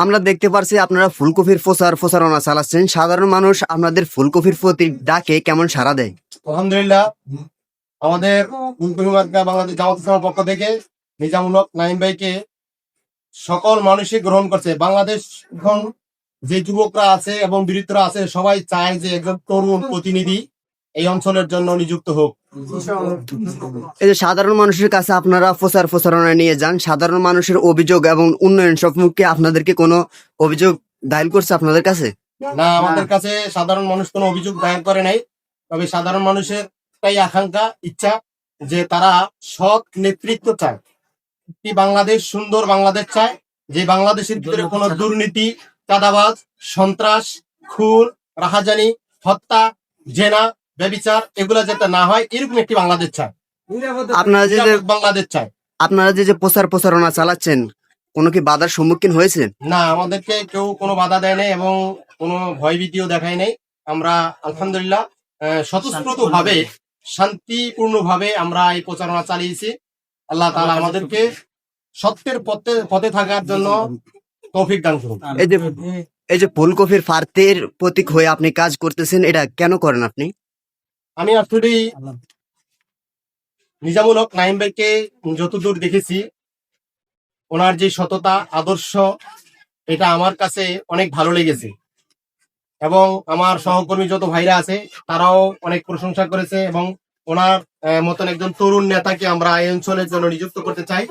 আমরা দেখতে পারছি আপনারা ফুলকপির প্রচারণা চালাচ্ছেন। সাধারণ মানুষ আপনাদের ফুলকপির প্রতি ডাকে কেমন সাড়া দেয়? আলহামদুলিল্লাহ, আমাদের ফুলকপি মার্কা বাংলাদেশ জামাত ইসলামের পক্ষ থেকে নিজামুল হক নাঈম ভাইকে সকল মানুষই গ্রহণ করছে। বাংলাদেশ এখন যে যুবকরা আছে এবং বৃদ্ধরা আছে সবাই চায় যে একজন তরুণ প্রতিনিধি এই অঞ্চলের জন্য নিযুক্ত হোক। এই যে সাধারণ মানুষের কাছে আপনারা প্রচারণা নিয়ে যান, সাধারণ মানুষের অভিযোগ এবং উন্নয়ন সম্পর্কে আপনাদেরকে কোনো অভিযোগ দায়ের করছে আপনাদের কাছে? না, আমাদের কাছে সাধারণ মানুষ কোনো অভিযোগ দায়ের করে নাই। তবে সাধারণ মানুষের তাই আকাঙ্ক্ষা, ইচ্ছা যে তারা সৎ নেতৃত্ব চায়, একটি বাংলাদেশ, সুন্দর বাংলাদেশ চায়, যে বাংলাদেশের ভিতরে কোনো দুর্নীতি, চাঁদাবাজ, সন্ত্রাস, খুন, রাহাজানি, হত্যা, জেনা, ব্যভিচার এগুলা যাতে না হয়, এরকম একটি বাংলাদেশ চায়, আপনারা যে বাংলাদেশ চায়। আপনারা যে প্রচারণা চালাচ্ছেন, কোনো কি বাধার সম্মুখীন হয়েছে? না, আমাদেরকে কেউ কোনো বাধা দেয় নাই এবং কোনো ভয়ভীতিও দেখায় নাই। আমরা আলহামদুলিল্লাহ স্বতঃস্ফূর্ত ভাবে, শান্তিপূর্ণ ভাবে আমরা এই প্রচারণা চালিয়েছি। আল্লাহ তাআলা আমাদেরকে সত্যের পথে থাকার জন্য তৌফিক দান করুন। এই যে ফুলকপির প্রার্থীর প্রতীক হয়ে আপনি কাজ করতেছেন, এটা কেন করেন আপনি? আমি আসলে নিজামুল হক নাঈম ভাইকে যতদূর দেখেছি, ওনার যে সততা, আদর্শ, এটা আমার কাছে অনেক ভালো লেগেছে এবং আমার সহকর্মী যত ভাইরা আছে তারাও অনেক প্রশংসা করেছে এবং ওনার মতন একজন তরুণ নেতাকে আমরা এই অঞ্চলের জন্য নিযুক্ত করতে চাই,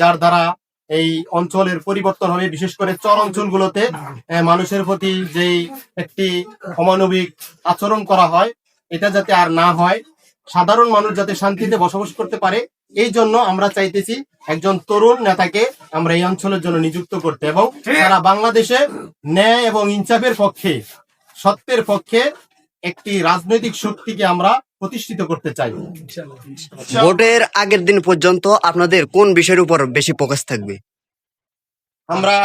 যার দ্বারা এই অঞ্চলের পরিবর্তন হবে। বিশেষ করে চর অঞ্চলগুলোতে মানুষের প্রতি যেই একটি অমানবিক আচরণ করা হয়, এটা যাতে আর না হয়, সাধারণ মানুষ যাতে শান্তিতে বসবাস করতে পারে, এই জন্য আমরা চাইতেছি একজন তরুণ নেতাকে আমরা এই অঞ্চলের জন্য নিযুক্ত করতে এবং সারা বাংলাদেশে ন্যায় এবং ইনসাফের পক্ষে, সত্যের পক্ষে একটি রাজনৈতিক শক্তিকে আমরা প্রতিষ্ঠিত করতে চাই। ভোটের আগের দিন পর্যন্ত আপনাদের কোন বিষয়ের উপর বেশি ফোকাস থাকবে? আমরা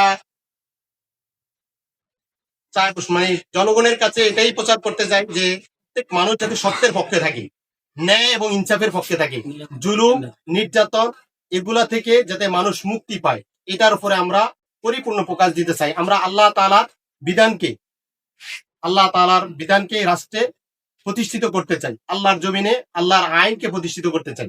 চাই, মানে জনগণের কাছে এটাই প্রচার করতে চাই যে প্রত্যেক মানুষ যাতে সত্যের পক্ষে থাকে, ন্যায় এবং ইনসাফের পক্ষে থাকে, জুলুম, নির্যাতন এগুলা থেকে যাতে মানুষ মুক্তি পায়, এটার উপরে আমরা পরিপূর্ণ ফোকাস দিতে চাই। আমরা আল্লাহ তাআলার বিধানকে রাষ্ট্রে প্রতিষ্ঠিত করতে চাই, আল্লাহর জমিনে আল্লাহর আইনকে প্রতিষ্ঠিত করতে চাই।